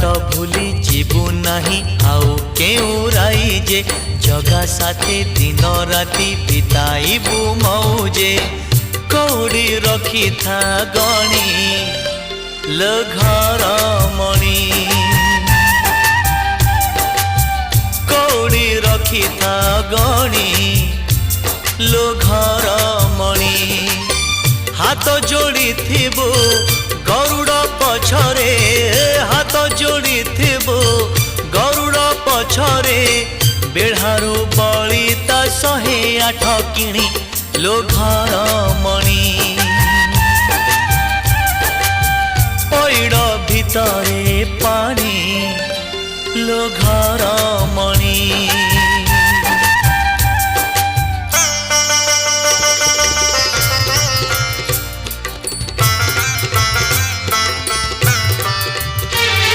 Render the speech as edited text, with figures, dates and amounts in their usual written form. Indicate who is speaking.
Speaker 1: बाट भूली जीवु नहीं आउ केउराई जे जगा साथे दिन राति बिताइबु मौजे कौड़ी रखी था गणी लो घर मणि कौड़ी रखी था गणी लो घर मणि हाथ जोड़ी थिबु गरुड़ पछरे हाथ जोड़ी थिबु गरुड़ पछरे बेढ़ारू बलिता 108 किणी लो घर मणि पैड़ भितरे पानी लो घर मणि।